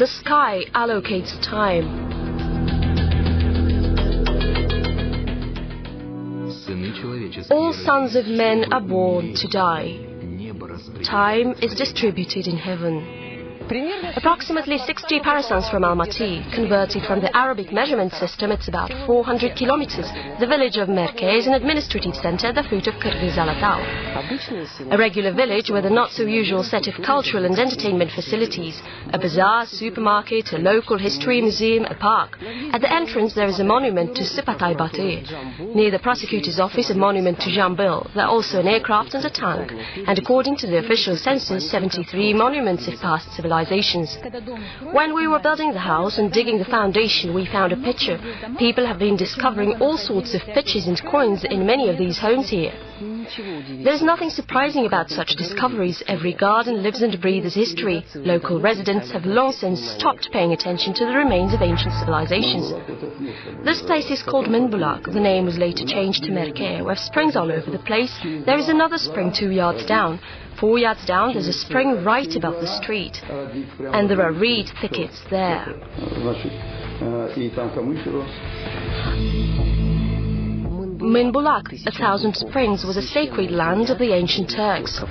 The sky allocates time. All sons of men are born to die. Time is distributed in heaven. Approximately 60 parasangs from Almaty, converted from the Arabic measurement system, it's about 400 kilometers. The village of Merke is an administrative center at the foot of Kyrgyz-Alatau. A regular village with a not-so-usual set of cultural and entertainment facilities. A bazaar, supermarket, a local history museum, a park. At the entrance there is a monument to Sypatay batyr. Near the prosecutor's office, a monument to Zhambyl. There are also an aircraft and a tank. And according to the official census, 73 monuments of past civilizations. When we were building the house and digging the foundation, we found a pitcher. People have been discovering all sorts of pitchers and coins in many of these homes here. There's nothing surprising about such discoveries. Every garden lives and breathes history. Local residents have long since stopped paying attention to the remains of ancient civilizations. This place is called Mynbulak. The name was later changed to Merke. We have springs all over the place. There is another spring 2 yards down. 4 yards down, there's a spring right above the street. And there are reed thickets there. Mynbulak, 1,000 springs, was a sacred land of the ancient Turks.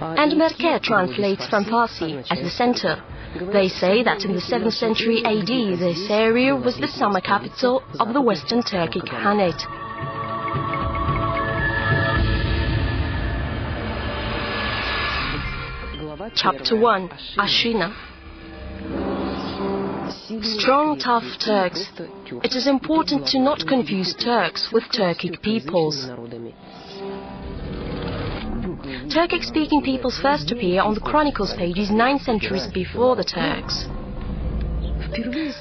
And Merke translates from Farsi as the center. They say that in the 7th century AD, this area was the summer capital of the Western Turkic Khanate. Chapter 1. Ashina. Strong, tough Turks. It is important to not confuse Turks with Turkic peoples. Turkic-speaking peoples first appear on the Chronicles pages 9 centuries before the Turks.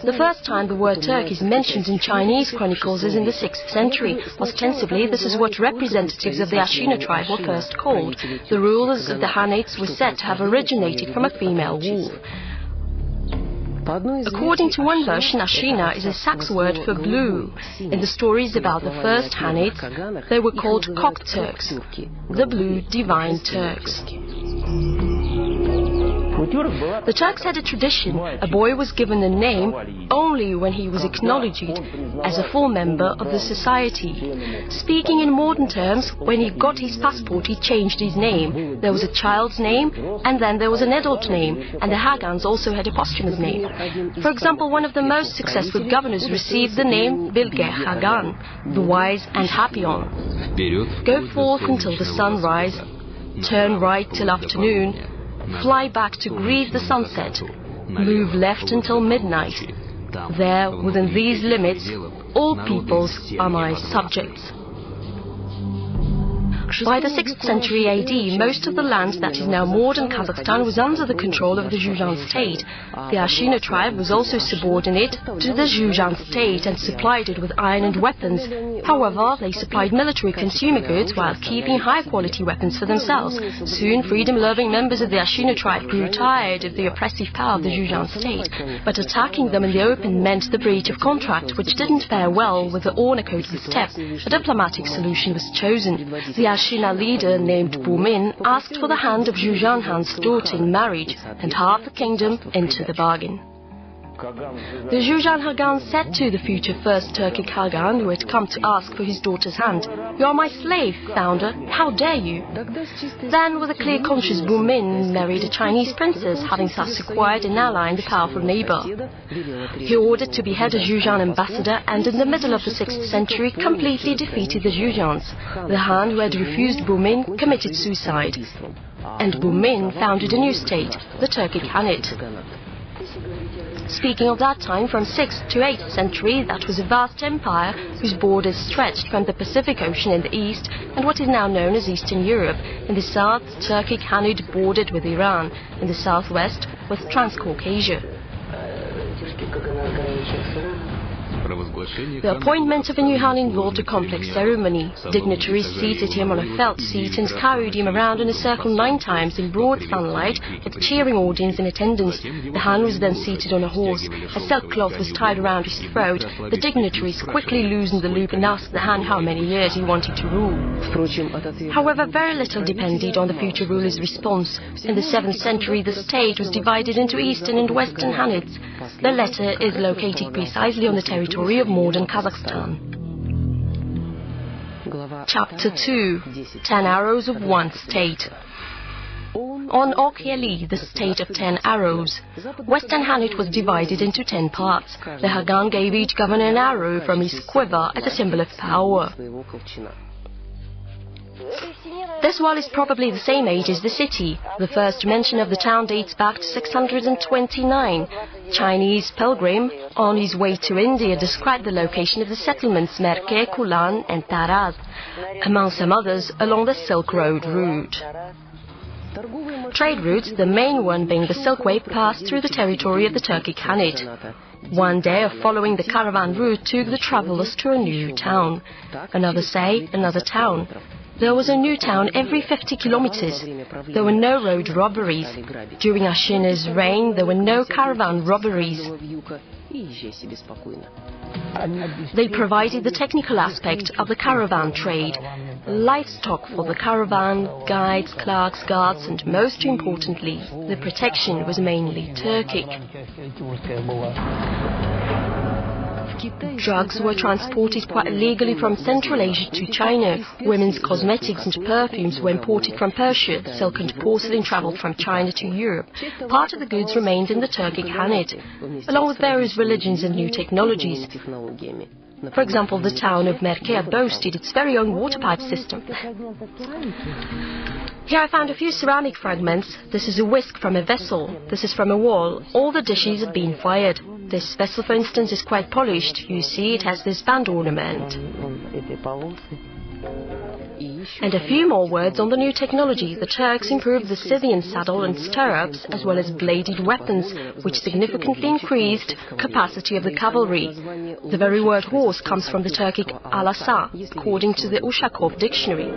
The first time the word Turk is mentioned in Chinese chronicles is in the 6th century. Ostensibly, this is what representatives of the Ashina tribe were first called. The rulers of the Khanates were said to have originated from a female wolf. According to one version, Ashina is a Saxe word for blue. In the stories about the first Khanates, they were called Cock Turks, the blue divine Turks. The Turks had a tradition. A boy was given a name only when he was acknowledged as a full member of the society. Speaking in modern terms, when he got his passport, he changed his name. There was a child's name, and then there was an adult name, and the Hagans also had a posthumous name. For example, one of the most successful governors received the name Bilge Hagan, the wise and happy one. Go forth until the sunrise, turn right till afternoon, fly back to greet the sunset, move left until midnight. There, within these limits, all peoples are my subjects. By the 6th century AD, most of the land that is now modern Kazakhstan was under the control of the Zhujiang state. The Ashina tribe was also subordinate to the Zhujiang state and supplied it with iron and weapons. However, they supplied military consumer goods while keeping high-quality weapons for themselves. Soon, freedom-loving members of the Ashina tribe grew tired of the oppressive power of the Zhujiang state, but attacking them in the open meant the breach of contract, which didn't fare well with the honor code of the steppe. A diplomatic solution was chosen. The Ashina leader, named Bumin, asked for the hand of Zhujiang Han's daughter in marriage, and half the kingdom into the bargain. The Zhujiang Hagan said to the future first Turkic Hagan, who had come to ask for his daughter's hand, "You are my slave, founder, how dare you?" Then, with a clear conscience, Bumin married a Chinese princess, having thus acquired an ally in the powerful neighbor. He ordered to behead a Zhujiang ambassador, and in the middle of the 6th century completely defeated the Zhujiangs. The Han who had refused Bumin committed suicide, and Bumin founded a new state, the Turkic Khanate. Speaking of that time, from 6th to 8th century, that was a vast empire whose borders stretched from the Pacific Ocean in the east and what is now known as Eastern Europe. In the south, Turkic Khanate bordered with Iran. In the southwest, with Transcaucasia. The appointment of a new Han involved a complex ceremony. Dignitaries seated him on a felt seat and carried him around in a circle 9 times in broad sunlight, with a cheering audience in attendance. The Han was then seated on a horse. A silk cloth was tied around his throat. The dignitaries quickly loosened the loop and asked the Han how many years he wanted to rule. However, very little depended on the future ruler's response. In the 7th century, the state was divided into Eastern and Western Khanates. The latter is located precisely on the territory of modern Kazakhstan. Chapter 2. 10 Arrows of One State. On Okyali, the state of 10 arrows, Western Hanit was divided into 10 parts. The Khagan gave each governor an arrow from his quiver as a symbol of power. This wall is probably the same age as the city. The first mention of the town dates back to 629. Chinese pilgrim, on his way to India, described the location of the settlements Merke, Kulan and Taraz, among some others, along the Silk Road route. Trade routes, the main one being the Silk Way, passed through the territory of the Turkic Hanit. One day of following the caravan route took the travelers to a new town. Another say, another town. There was a new town every 50 kilometers. There were no road robberies. During Ashina's reign, there were no caravan robberies. They provided the technical aspect of the caravan trade, livestock for the caravan, guides, clerks, guards, and most importantly, the protection was mainly Turkic. Drugs were transported quite illegally from Central Asia to China. Women's cosmetics and perfumes were imported from Persia. Silk and porcelain traveled from China to Europe. Part of the goods remained in the Turkic Hanit, along with various religions and new technologies. For example, the town of Merke boasted its very own water pipe system. Here I found a few ceramic fragments. This is a whisk from a vessel. This is from a wall. All the dishes had been fired. This vessel, for instance, is quite polished. You see, it has this band ornament. And a few more words on the new technology. The Turks improved the Scythian saddle and stirrups, as well as bladed weapons, which significantly increased capacity of the cavalry. The very word horse comes from the Turkic alasa, according to the Ushakov dictionary.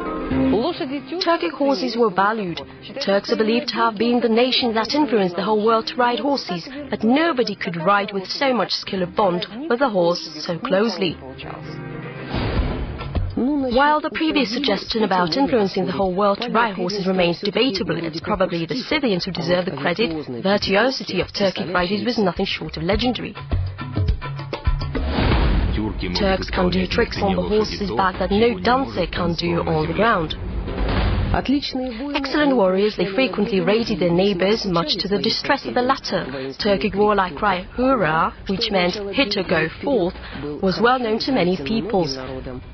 Turkic horses were valued. The Turks are believed to have been the nation that influenced the whole world to ride horses, but nobody could ride with so much skill or bond with a horse so closely. While the previous suggestion about influencing the whole world to ride horses remains debatable, it's probably the Scythians who deserve the credit. The virtuosity of Turkic riders was nothing short of legendary. Turks can do tricks on the horse's back that no dancer can do on the ground. Excellent warriors, they frequently raided their neighbors, much to the distress of the latter. Turkic warlike cry, hurrah, which meant hit or go forth, was well known to many peoples.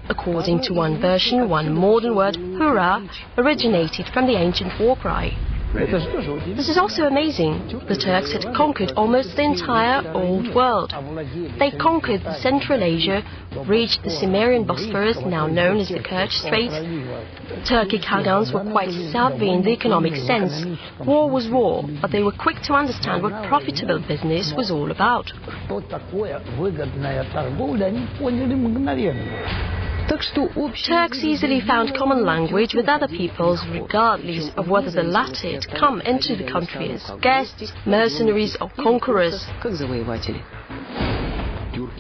According to one version, one modern word, hurrah, originated from the ancient war cry. This is also amazing. The Turks had conquered almost the entire Old World. They conquered Central Asia, reached the Cimmerian Bosphorus, now known as the Kerch Straits. Turkic Khagans were quite savvy in the economic sense. War was war, but they were quick to understand what profitable business was all about. Turks easily found common language with other peoples, regardless of whether the latter had come into the country as guests, mercenaries or conquerors.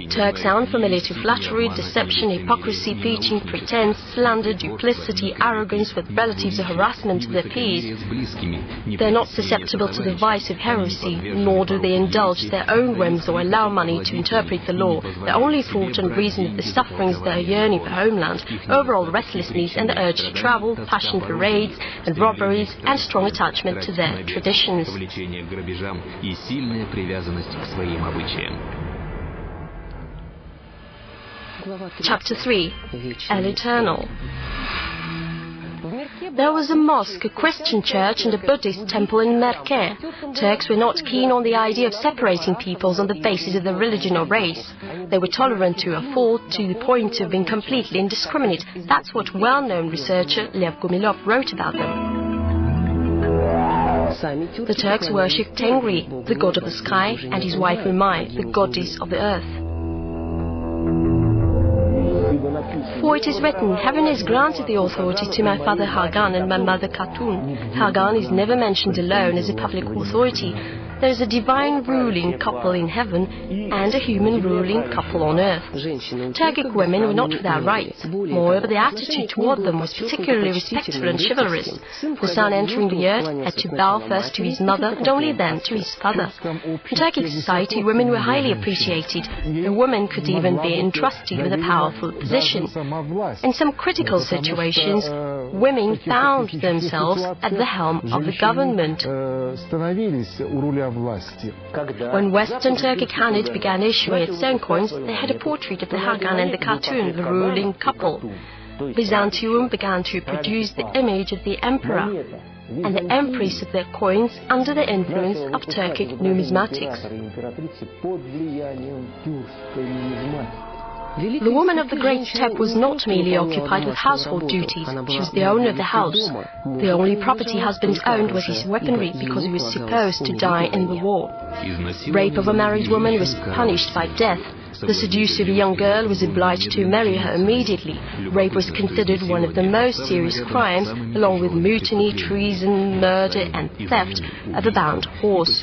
Turks sound familiar to flattery, deception, hypocrisy, preaching, pretense, slander, duplicity, arrogance with relatives or harassment of their peers. They're not susceptible to the vice of heresy, nor do they indulge their own whims or allow money to interpret the law. Their only thought and reason is the sufferings, their yearning for homeland, overall restlessness and the urge to travel, passion for raids and robberies, and strong attachment to their traditions. Chapter 3. El Eternal. There was a mosque, a Christian church and a Buddhist temple in Merke. Turks were not keen on the idea of separating peoples on the basis of their religion or race. They were tolerant to a fault to the point of being completely indiscriminate. That's what well-known researcher Lev Gumilov wrote about them. The Turks worshipped Tengri, the god of the sky, and his wife Umay, the goddess of the earth. For it is written, heaven has granted the authority to my father Khagan and my mother Khatun. Khagan is never mentioned alone as a public authority. there is a divine ruling couple in heaven and a human ruling couple on earth. Turkic women were not without rights. Moreover, the attitude toward them was particularly respectful and chivalrous. The son entering the earth had to bow first to his mother and only then to his father. In Turkic society, women were highly appreciated. A woman could even be entrusted with a powerful position. In some critical situations, women found themselves at the helm of the government. When Western Turkic Hanit began issuing its own coins, they had a portrait of the Hagan and the cartoon, the ruling couple. Byzantium began to produce the image of the emperor and the empress of their coins under the influence of Turkic numismatics. The woman of the great steppe was not merely occupied with household duties, she was the owner of the house. The only property husband owned was his weaponry, because he was supposed to die in the war. Rape of a married woman was punished by death. The seducer of a young girl was obliged to marry her immediately. Rape was considered one of the most serious crimes, along with mutiny, treason, murder and theft of a bound horse.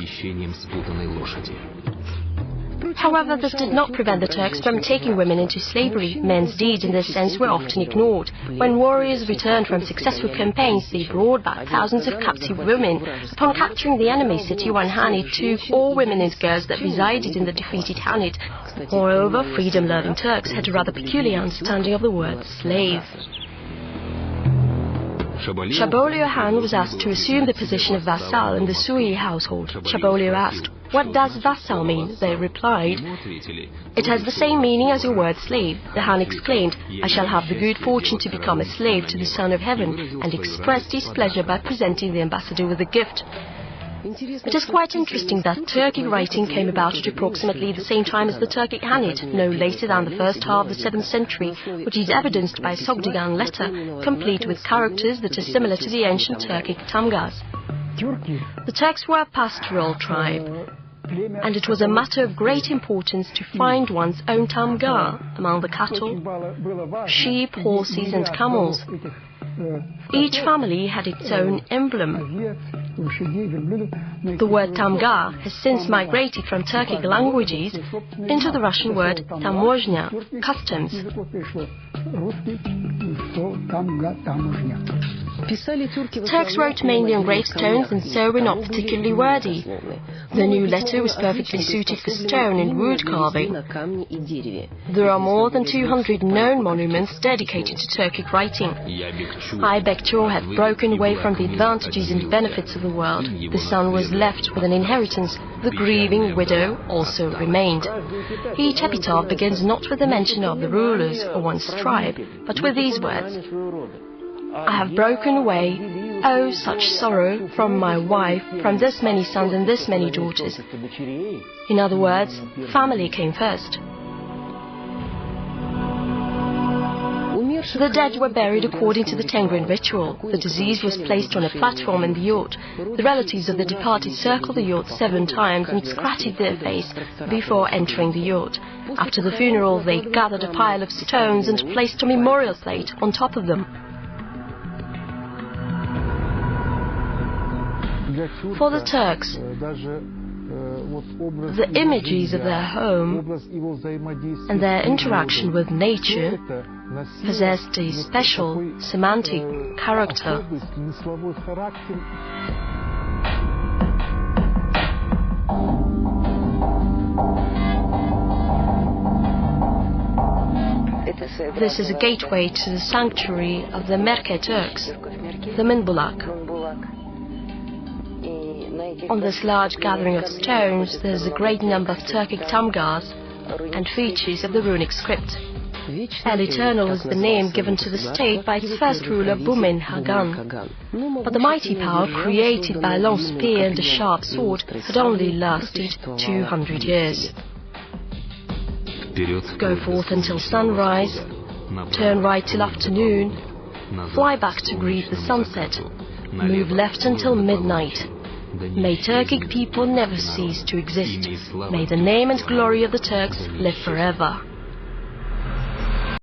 However, this did not prevent the Turks from taking women into slavery. Men's deeds in this sense were often ignored. When warriors returned from successful campaigns, they brought back thousands of captive women. Upon capturing the enemy city, one Hanit took all women and girls that resided in the defeated Hanit. Moreover, freedom-loving Turks had a rather peculiar understanding of the word slave. Zhambyl Han was asked to assume the position of vassal in the Sui household. Zhambyl asked, "What does vassal mean?" They replied, "It has the same meaning as your word slave." The Han exclaimed, "I shall have the good fortune to become a slave to the Son of Heaven," and expressed his pleasure by presenting the ambassador with a gift. It is quite interesting that Turkic writing came about at approximately the same time as the Turkic Hanit, no later than the first half of the 7th century, which is evidenced by a Sogdigan letter, complete with characters that are similar to the ancient Turkic Tamgars. The Turks were a pastoral tribe, and it was a matter of great importance to find one's own Tamgar among the cattle, sheep, horses and camels. Each family had its own emblem. The word Tamgar has since migrated from Turkic languages into the Russian word tamozhnya, customs. Turks wrote mainly on gravestones and so were not particularly wordy. The new letter was perfectly suited for stone and wood carving. There are more than 200 known monuments dedicated to Turkic writing. I, Bektur, had broken away from the advantages and benefits of the world. The son was left with an inheritance. The grieving widow also remained. Each epitaph begins not with the mention of the rulers or one's tribe, but with these words: "I have broken away, oh such sorrow, from my wife, from this many sons and this many daughters." In other words, family came first. The dead were buried according to the Tengrin ritual. The deceased was placed on a platform in the yurt. The relatives of the departed circled the yurt 7 times and scratched their face before entering the yurt. After the funeral, they gathered a pile of stones and placed a memorial plate on top of them. For the Turks, the images of their home and their interaction with nature possessed a special semantic character. This is a gateway to the sanctuary of the Merke Turks, the Mynbulak. On this large gathering of stones, there is a great number of Turkic Tamgars and features of the runic script. El Eternal was the name given to the state by its first ruler Bumin Hagan. But the mighty power created by a long spear and a sharp sword had only lasted 200 years. Go forth until sunrise, turn right till afternoon, fly back to greet the sunset, move left until midnight. May Turkic people never cease to exist. May the name and glory of the Turks live forever.